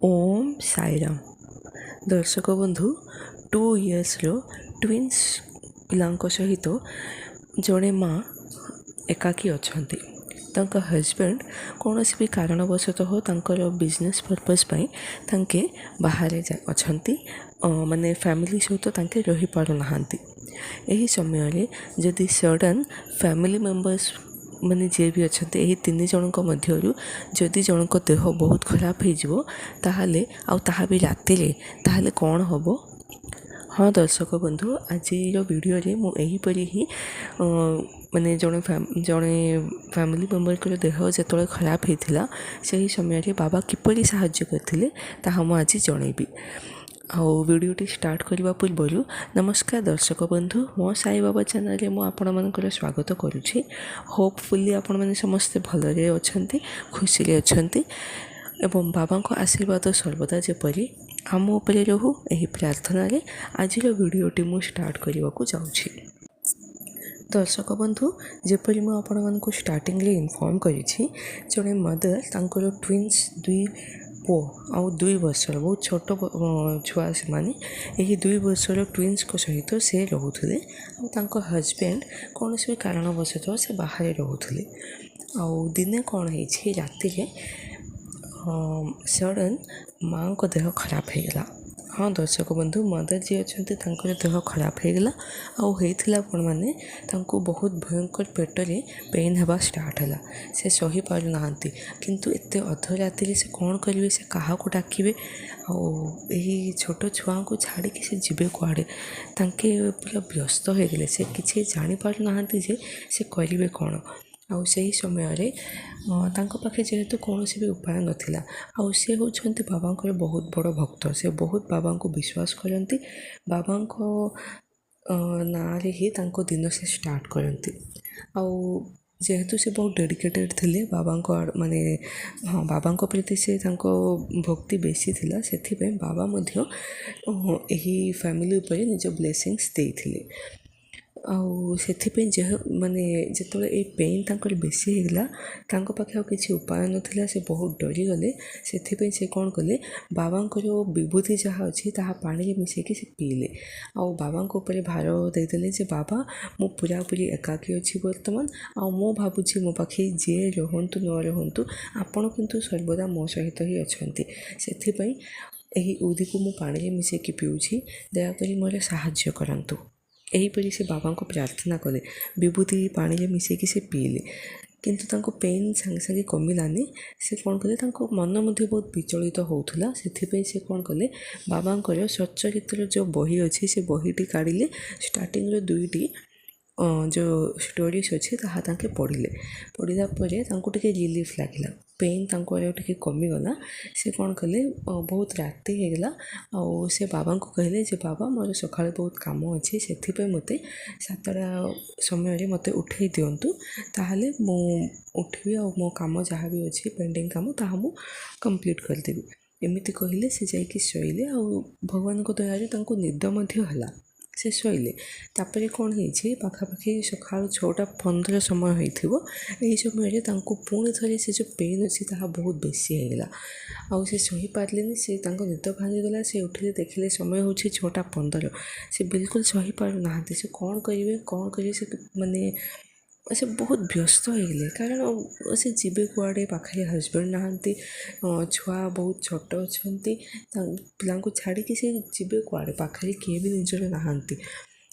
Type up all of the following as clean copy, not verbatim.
ओम साईराम दर्शक बंधु 2 इयर्सर ट्विन्स पिलांको सहित जड़े माँ एकाकी अच्छी हजबैंड कौन भी कारणवशतः तांकर बिजनेस पर्पस तांके बाहर अच्छा माने फैमिली सहित तांके रही पारु नाहांती। एही समय जदि सडन फैमिली मेंबर्स माने जे भी अच्छा यही 3 जनक मध्यरु जदि जनक देह बहुत खराब हो ताहले आउ ताहा भी रातिरे ताहले कौन होबो। हाँ दर्शक बंधु आज वीडियो रे मु एहीपरि ही माने जड़े फैमिली मेंबर को देह जो खराब होता से समय बाबा किपरि साहाय्य करथिले ताहा मु आज जनइबी। आउ वीडियोटी स्टार्ट करने पूर्व नमस्कार दर्शक बंधु मो साई बाबा चैनल मु आपण मानकर स्वागत करुछि। होपफुली आपण माने समस्ते भलरे अछंती खुशी रे अछंती एवं बाबा को आशीर्वाद सर्वदा जेपरी आम उपरे रहू एही प्रार्थना रे आज वीडियोटी मु स्टार्ट करने को जाउछि। दर्शक बंधु जेपरी मु आपण मानक स्टार्टिंग रे इन्फॉर्म करिछि जड़े मदर तांकर ट्विन्स 2 पो आउ 2 वर्षर बहुत छोट छुआ से माने यही 2 वर्षर ट्विन्स को सहित से रोते हजबैंड कौन भी कारणवशतः से बाहर रोते आउ दिने कौन है राति सडन माँ को देह खराब हो गला। हाँ दर्शक बंधु मदर जी अच्छा देह खराब हो गला आउला माने बहुत भयंकर पेटरे पेन हवा स्टार्ट है से सही पार ना किंतु एत अधराति से कौन करेंगे से क्या डाकिबे आई छोट छुआ को छाड़ी से जीवे कुआड़े पूरा व्यस्त हो गले से किसी जापार ना जे से करेंगे कौन आउ से ही समय पाखे जेहेतु कौन भी उपाय नाला आउ सी होती बाबा बहुत बड़ भक्त से बहुत बाबा को विश्वास करती बाबा ना ही दिन से स्टार्ट करती आउ जेहेतु से बहुत डेडिकेटेड थिले बाबा माने हाँ बाबा प्रति से भक्ति बेसी थिला से बाबा मध्य यही फैमिली उपरे निज ब्लेसिंग्स देइथिले आउ से जे माने जिते ये पेन तांकर बेसी होगा तांको पाखे आ किसी उपाय नाला से बहुत डरी गले से कौन कले बाबा विभूति जहाँ अच्छी ताहा पानी मिसेकी से पीले आउ बाबा ऊपर भार देदेले जे बाबा मु पूरा पूरी एकाकी अच्छी बर्तमान आउ मो भावुची मो पाखे जे रहतु न रहतु आपण किंतु सर्वदा मो सहित ही अच्छा से यही उदी को मु पानी मिसेकी पीऊँगी दयाकोरी मोर साहाय्य करंतु। एहीपरि से बाबा को प्रार्थना कले विभूति पानी में मिसेकी से पीले किंतु तांको पेन सांगे सांगे कमिलानी से कौन कले मन मध्य बहुत विचलित होउथला से कौन कले बाबा सच्चरित्र जो बही अच्छी से बहीटी काढ़िले स्टार्टिंग 2टी जो स्टोरीज अच्छे ताके पढ़ला टे रिलीफ लगे पेन टे कमिगला से कौन कले बहुत राति होगला आउ से बाबा को कहले जे बाबा मोर सका बहुत कम अच्छे से मत 7टा समय मत उठे दिंतु ताहले मु उठबी आ मो काम जहाँ भी अच्छे पेंडिंग काम ताहा मु कंप्लीट करदेवी एमती कहले से जाइए शोले आ भगवान को दयारे निद है से शोले तापर कौन है पाखापाखि सका 6:15 समय होइथिबो एही समय पुणी थे से जो पेन अच्छी ताहा बहुत बेसी होगला आउ से सही पार्लेनी से निद भांगीगला से उठिले देखिले समय हूँ 6:15 से बिल्कुल सही पार ना से कौन करेंगे से माने से बहुत व्यस्त हो गले कारण से जीवे कुआड़े पाखे हजबैंड नहांती छुआ बहुत छोट अच्छा पिला छाड़ी से जीवे कुआड़े पाखे किए भी निजर नहांती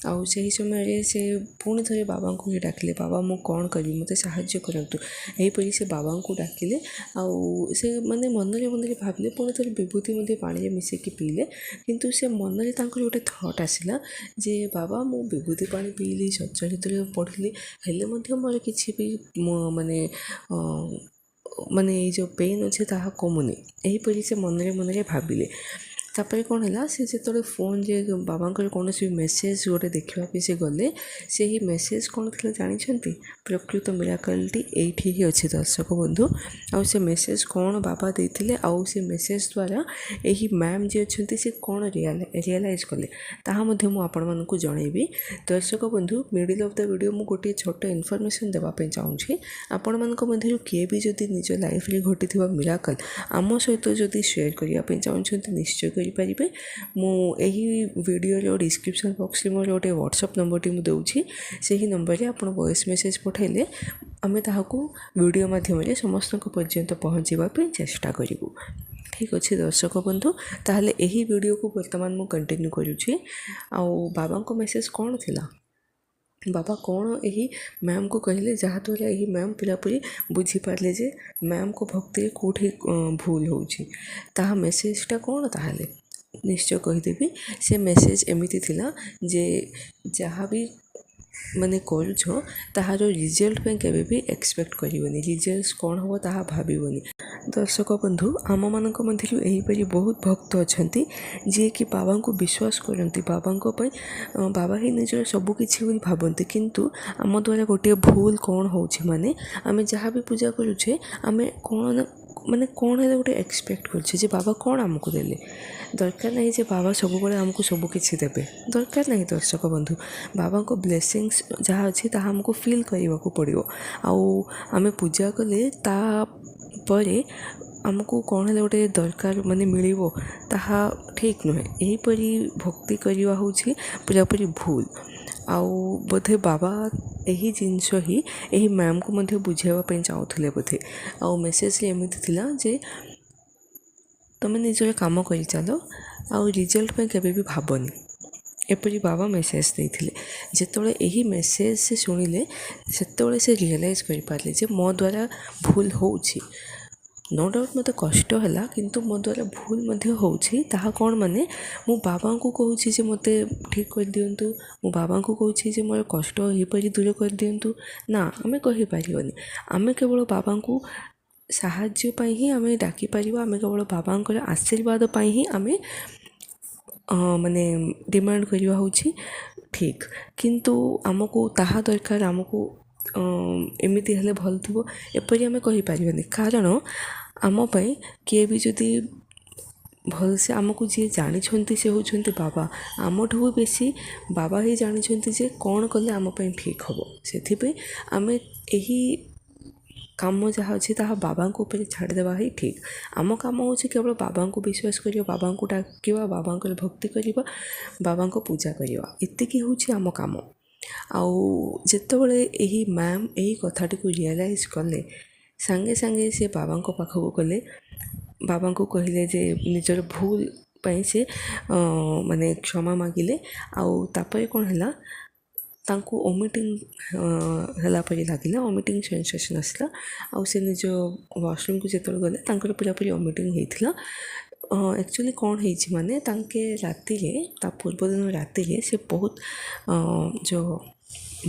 आउ से समय से पुणी थे बाबा को ही डाकिले बाबा मु कौन करी मत साहाय्य करंतु यहीपरि से बाबा को डाकिले आउ से माने मनरे मनरे भाविले पुणी थे विभूति मध्य पानी मिसेकी पीले किंतु से मनरे गोटे थट आसला जे बाबा मु विभूति पानी पीली सच्चरित्र पढ़िली हेले मोर किसी भी माने माने जो पेन अच्छे ताहा कमुनी यहीपरि से मनरे मनरे भाविले ତାପରେ କ'ଣ ହେଲା, ସେ ଯେତେବେଳେ ଫୋନ୍ ଯେ ବାବାଙ୍କର କୌଣସି ମେସେଜ୍ ଗୋଟେ ଦେଖିବା ପାଇଁ ସେ ଗଲେ, ସେହି ମେସେଜ୍ କ'ଣ ଥିଲା ଜାଣିଛନ୍ତି? ପ୍ରକୃତ ମିରାକଲ୍ଟି ଏଇଠି ହିଁ ଅଛି ଦର୍ଶକ ବନ୍ଧୁ। ଆଉ ସେ ମେସେଜ୍ କ'ଣ ବାବା ଦେଇଥିଲେ, ଆଉ ସେ ମେସେଜ୍ ଦ୍ୱାରା ଏହି ମ୍ୟାମ୍ ଯିଏ ଅଛନ୍ତି ସେ କ'ଣ ରିଅଲାଇଜ୍ କଲେ, ତାହା ମଧ୍ୟ ମୁଁ ଆପଣମାନଙ୍କୁ ଜଣାଇବି। ଦର୍ଶକ ବନ୍ଧୁ, ମିଡ଼ିଲ୍ ଅଫ୍ ଦ ଭିଡ଼ିଓ ମୁଁ ଗୋଟିଏ ଛୋଟ ଇନଫର୍ମେସନ୍ ଦେବା ପାଇଁ ଚାହୁଁଛି। ଆପଣମାନଙ୍କ ମଧ୍ୟରୁ କିଏ ବି ଯଦି ନିଜ ଲାଇଫ୍ରେ ଘଟିଥିବା ମିରାକଲ୍ ଆମ ସହିତ ଯଦି ସେୟାର କରିବା ପାଇଁ ଚାହୁଁଛନ୍ତି, ନିଶ୍ଚୟ କରିପାରିବେ। ମୁଁ ଏହି ଭିଡ଼ିଓର ଡିସ୍କ୍ରିପ୍ସନ୍ ବକ୍ସରେ ମୋର ଗୋଟେ ହ୍ୱାଟ୍ସଆପ୍ ନମ୍ବରଟି ମୁଁ ଦେଉଛି। ସେହି ନମ୍ବରରେ ଆପଣ ଭଏସ୍ ମେସେଜ୍ ପଠାଇଲେ ଆମେ ତାହାକୁ ଭିଡ଼ିଓ ମାଧ୍ୟମରେ ସମସ୍ତଙ୍କ ପର୍ଯ୍ୟନ୍ତ ପହଞ୍ଚିବା ପାଇଁ ଚେଷ୍ଟା କରିବୁ। ଠିକ୍ ଅଛି ଦର୍ଶକ ବନ୍ଧୁ, ତାହେଲେ ଏହି ଭିଡ଼ିଓକୁ ବର୍ତ୍ତମାନ ମୁଁ କଣ୍ଟିନ୍ୟୁ କରୁଛି। ଆଉ ବାବାଙ୍କ ମେସେଜ୍ କ'ଣ ଥିଲା? ବାବା କ'ଣ ଏହି ମ୍ୟାମ୍କୁ କହିଲେ, ଯାହାଦ୍ୱାରା ଏହି ମ୍ୟାମ୍ ପୁରାପୁରି ବୁଝିପାରିଲେ ଯେ ମ୍ୟାମ୍ଙ୍କ ଭକ୍ତିରେ କେଉଁଠି ଭୁଲ ହେଉଛି। ତାହା ମେସେଜ୍ଟା କ'ଣ ତାହେଲେ ନିଶ୍ଚୟ କହିଦେବି। ସେ ମେସେଜ୍ ଏମିତି ଥିଲା ଯେ ଯାହା ବି ମାନେ କରୁଛ ତାହାର ରିଜଲ୍ଟ ପାଇଁ କେବେ ବି ଏକ୍ସପେକ୍ଟ କରିବନି। ରିଜଲ୍ଟ କ'ଣ ହେବ ତାହା ଭାବିବନି। ଦର୍ଶକ ବନ୍ଧୁ, ଆମମାନଙ୍କ ମଧ୍ୟରୁ ଏହିପରି ବହୁତ ଭକ୍ତ ଅଛନ୍ତି ଯିଏକି ବାବାଙ୍କୁ ବିଶ୍ୱାସ କରନ୍ତି। ବାବାଙ୍କ ପାଇଁ ବାବା ହିଁ ନିଜର ସବୁକିଛି ବୋଲି ଭାବନ୍ତି, କିନ୍ତୁ ଆମ ଦ୍ୱାରା ଗୋଟିଏ ଭୁଲ କ'ଣ ହେଉଛି, ମାନେ ଆମେ ଯାହା ବି ପୂଜା କରୁଛେ ଆମେ କ'ଣ ହେଲେ ଗୋଟେ ଏକ୍ସପେକ୍ଟ କରୁଛେ ଯେ ବାବା କ'ଣ ଆମକୁ ଦେଲେ। ଦରକାର ନାହିଁ ଯେ ବାବା ସବୁବେଳେ ଆମକୁ ସବୁକିଛି ଦେବେ, ଦରକାର ନାହିଁ ଦର୍ଶକ ବନ୍ଧୁ। ବାବାଙ୍କ ବ୍ଲେସିଂସ୍ ଯାହା ଅଛି ତାହା ଆମକୁ ଫିଲ୍ କରିବାକୁ ପଡ଼ିବ। ଆଉ ଆମେ ପୂଜା କଲେ ତାପରେ ଆମକୁ କ'ଣ ହେଲେ ଗୋଟେ ଦରକାର ମିଳିବ, ତାହା ଠିକ୍ ନୁହେଁ। ଏହିପରି ଭକ୍ତି କରିବା ହେଉଛି ପୁରାପୁରି ଭୁଲ। ଆଉ ବୋଧେ ବାବା ଏହି ଜିନିଷ ହିଁ ଏହି ମ୍ୟାମ୍କୁ ମଧ୍ୟ ବୁଝାଇବା ପାଇଁ ଚାହୁଁଥିଲେ ବୋଧେ। ଆଉ ମେସେଜ୍ରେ ଏମିତି ଥିଲା ଯେ ତୁମେ ନିଜର କାମ କରିଚାଲ, ଆଉ ରିଜଲ୍ଟ ପାଇଁ କେବେ ବି ଭାବନି। ଏପରି ବାବା ମେସେଜ୍ ଦେଇଥିଲେ। ଯେତେବେଳେ ଏହି ମେସେଜ୍ ସେ ଶୁଣିଲେ, ସେତେବେଳେ ସେ ରିଅଲାଇଜ୍ କରିପାରିଲେ ଯେ ମୋ ଦ୍ୱାରା ଭୁଲ ହେଉଛି। ନୋ ଡାଉଟ୍ ମୋତେ କଷ୍ଟ ହେଲା, କିନ୍ତୁ ମୋ ଦ୍ୱାରା ଭୁଲ ମଧ୍ୟ ହେଉଛି। ତାହା କ'ଣ, ମାନେ ମୁଁ ବାବାଙ୍କୁ କହୁଛି ଯେ ମୋତେ ଠିକ୍ କରିଦିଅନ୍ତୁ, ମୁଁ ବାବାଙ୍କୁ କହୁଛି ଯେ ମୋର କଷ୍ଟ ଏହିପରି ଦୂର କରିଦିଅନ୍ତୁ। ନା, ଆମେ କହିପାରିବନି। ଆମେ କେବଳ ବାବାଙ୍କୁ ସାହାଯ୍ୟ ପାଇଁ ହିଁ ଆମେ ଡାକିପାରିବା। ଆମେ କେବଳ ବାବାଙ୍କର ଆଶୀର୍ବାଦ ପାଇଁ ହିଁ ଆମେ ଡିମାଣ୍ଡ କରିବା ହେଉଛି ଠିକ୍। କିନ୍ତୁ ଆମକୁ ତାହା ଦରକାର, ଆମକୁ ଏମିତି ହେଲେ ଭଲ ଥିବ, ଏପରି ଆମେ କହିପାରିବାନି। କାରଣ ଆମ ପାଇଁ କିଏ ବି ଯଦି ଭଲସେ ଆମକୁ ଯିଏ ଜାଣିଛନ୍ତି ସେ ହେଉଛନ୍ତି ବାବା। ଆମଠୁ ବେଶୀ ବାବା ହିଁ ଜାଣିଛନ୍ତି ଯେ କ'ଣ କଲେ ଆମ ପାଇଁ ଠିକ୍ ହେବ। ସେଥିପାଇଁ ଆମେ ଏହି କାମ ଯାହା ଅଛି ତାହା ବାବାଙ୍କ ଉପରେ ଛାଡ଼ିଦେବା ହିଁ ଠିକ୍। ଆମ କାମ ହେଉଛି କେବଳ ବାବାଙ୍କୁ ବିଶ୍ୱାସ କରିବା, ବାବାଙ୍କୁ ଡାକିବା, ବାବାଙ୍କର ଭକ୍ତି କରିବା, ବାବାଙ୍କ ପୂଜା କରିବା। ଏତିକି ହେଉଛି ଆମ କାମ। ଆଉ ଯେତେବେଳେ ଏହି ମ୍ୟାମ୍ ଏହି କଥାଟିକୁ ରିଅଲାଇଜ୍ କଲେ, ସାଙ୍ଗେ ସାଙ୍ଗେ ସେ ବାବାଙ୍କ ପାଖକୁ ଗଲେ। ବାବାଙ୍କୁ କହିଲେ ଯେ ନିଜର ଭୁଲ ପାଇଁ ସେ କ୍ଷମା ମାଗିଲେ। ଆଉ ତାପରେ କ'ଣ ହେଲା, ତାଙ୍କୁ ଓମିଟିଂ ହେଲା ପରି ଲାଗିଲା, ଓମିଟିଂ ସେନ୍ସେସନ୍ ଆସିଲା। ଆଉ ସେ ନିଜ ୱାସରୁମ୍କୁ ଯେତେବେଳେ ଗଲେ ତାଙ୍କର ପୁରାପୁରି ଓମିଟିଂ ହେଇଥିଲା। ଆକ୍ଚୁଆଲି କ'ଣ ହେଇଛି, ମାନେ ତାଙ୍କେ ରାତିରେ, ତା ପୂର୍ବଦିନ ରାତିରେ ସେ ବହୁତ ଯେଉଁ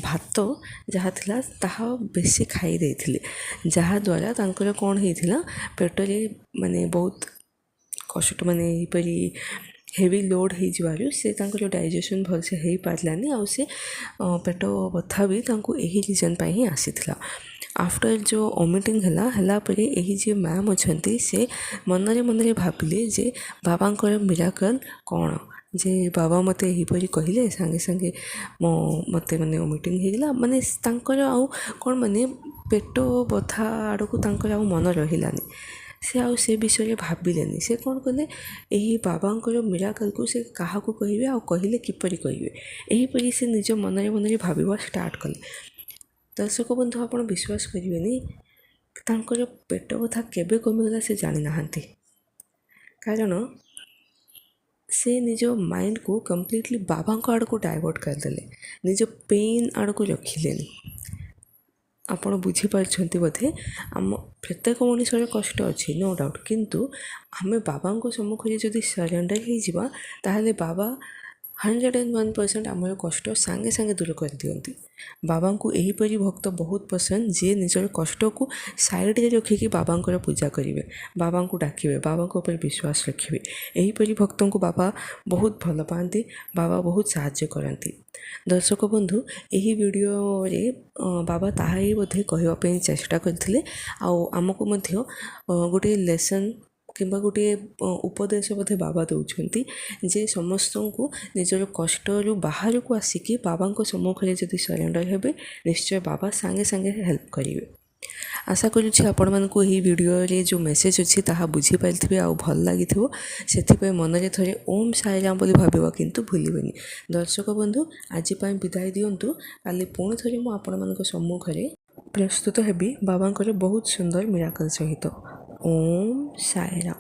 ଭାତ ଯାହା ଥିଲା ତାହା ବେଶୀ ଖାଇ ଦେଇଥିଲେ, ଯାହାଦ୍ୱାରା ତାଙ୍କର କ'ଣ ହେଇଥିଲା, ପେଟରେ ବହୁତ କଷ୍ଟ, ଏହିପରି ହେଭି ଲୋଡ଼୍ ହେଇଯିବାରୁ ସେ ତାଙ୍କର ଡାଇଜେସନ୍ ଭଲସେ ହେଇପାରିଲାନି। ଆଉ ସେ ପେଟ ବଥା ବି ତାଙ୍କୁ ଏହି ରିଜନ୍ ପାଇଁ ହିଁ ଆସିଥିଲା। ଆଫ୍ଟର ଯେଉଁ ଓମିଟିଂ ହେଲା ପରେ ଏହି ଯିଏ ମ୍ୟାମ୍ ଅଛନ୍ତି ସେ ମନରେ ମନରେ ଭାବିଲେ ଯେ ବାବାଙ୍କର ମିରାକଲ୍ କ'ଣ, ଯେ ବାବା ମୋତେ ଏହିପରି କହିଲେ, ସାଙ୍ଗେ ସାଙ୍ଗେ ମୋତେ ଓମିଟିଂ ହେଇଗଲା। ତାଙ୍କର ଆଉ କ'ଣ, ପେଟ ବଥା ଆଡ଼କୁ ତାଙ୍କର ଆଉ ମନ ରହିଲାନି। ସେ ଆଉ ସେ ବିଷୟରେ ଭାବିଲେନି। ସେ କ'ଣ କଲେ, ଏହି ବାବାଙ୍କର ମିରାକଲ୍କୁ ସେ କାହାକୁ କହିବେ, ଆଉ କହିଲେ କିପରି କହିବେ, ଏହିପରି ସେ ନିଜ ମନରେ ମନରେ ଭାବିବା ଷ୍ଟାର୍ଟ କଲେ। ଦର୍ଶକ ବନ୍ଧୁ, ଆପଣ ବିଶ୍ୱାସ କରିବେନି, ତାଙ୍କର ପେଟ ବଥା କେବେ କମିଗଲା ସେ ଜାଣିନାହାନ୍ତି। କାରଣ ସେ ନିଜ ମାଇଣ୍ଡକୁ କମ୍ପ୍ଲିଟଲି ବାବାଙ୍କ ଆଡ଼କୁ ଡାଇଭର୍ଟ କରିଦେଲେ, ନିଜ ପେନ୍ ଆଡ଼କୁ ରଖିଲେନି। ଆପଣ ବୁଝିପାରୁଛନ୍ତି ବୋଧେ। ଆମ ପ୍ରତ୍ୟେକ ମଣିଷର କଷ୍ଟ ଅଛି, ନୋ ଡାଉଟ୍, କିନ୍ତୁ ଆମେ ବାବାଙ୍କ ସମ୍ମୁଖରେ ଯଦି ସରେଣ୍ଡର ହେଇଯିବା, ତାହେଲେ ବାବା 101% ଆମର କଷ୍ଟ ସାଙ୍ଗେ ସାଙ୍ଗେ ଦୂର କରିଦିଅନ୍ତି। ବାବାଙ୍କୁ ଏହିପରି ଭକ୍ତ ବହୁତ ପସନ୍ଦ ଯିଏ ନିଜର କଷ୍ଟକୁ ସାଇଡ଼୍ରେ ରଖିକି ବାବାଙ୍କର ପୂଜା କରିବେ, ବାବାଙ୍କୁ ଡାକିବେ, ବାବାଙ୍କ ଉପରେ ବିଶ୍ୱାସ ରଖିବେ। ଏହିପରି ଭକ୍ତଙ୍କୁ ବାବା ବହୁତ ଭଲ ପାଆନ୍ତି, ବାବା ବହୁତ ସାହାଯ୍ୟ କରନ୍ତି। ଦର୍ଶକ ବନ୍ଧୁ, ଏହି ଭିଡ଼ିଓରେ ବାବା ତାହା ହିଁ ବୋଧେ କହିବା ପାଇଁ ଚେଷ୍ଟା କରିଥିଲେ। ଆଉ ଆମକୁ ମଧ୍ୟ ଗୋଟିଏ ଲେସନ୍ କିମ୍ବା ଗୋଟିଏ ଉପଦେଶ ବୋଧେ ବାବା ଦେଉଛନ୍ତି ଯେ ସମସ୍ତଙ୍କୁ ନିଜର କଷ୍ଟରୁ ବାହାରକୁ ଆସିକି ବାବାଙ୍କ ସମ୍ମୁଖରେ ଯଦି ସରେଣ୍ଡର ହେବେ, ନିଶ୍ଚୟ ବାବା ସାଙ୍ଗେ ସାଙ୍ଗେ ହେଲ୍ପ କରିବେ। ଆଶା କରୁଛି ଆପଣମାନଙ୍କୁ ଏହି ଭିଡ଼ିଓରେ ଯେଉଁ ମେସେଜ୍ ଅଛି ତାହା ବୁଝିପାରିଥିବେ ଆଉ ଭଲ ଲାଗିଥିବ। ସେଥିପାଇଁ ମନରେ ଥରେ ଓମ୍ ସାଇରାମ ବୋଲି ଭାବିବା କିନ୍ତୁ ଭୁଲିବେନି। ଦର୍ଶକ ବନ୍ଧୁ, ଆଜି ପାଇଁ ବିଦାୟ ଦିଅନ୍ତୁ। କାଲି ପୁଣି ଥରେ ମୁଁ ଆପଣମାନଙ୍କ ସମ୍ମୁଖରେ ପ୍ରସ୍ତୁତ ହେବି ବାବାଙ୍କର ବହୁତ ସୁନ୍ଦର ମିରାକଲ୍ ସହିତ। ଓମ୍ ସାଇରାମ।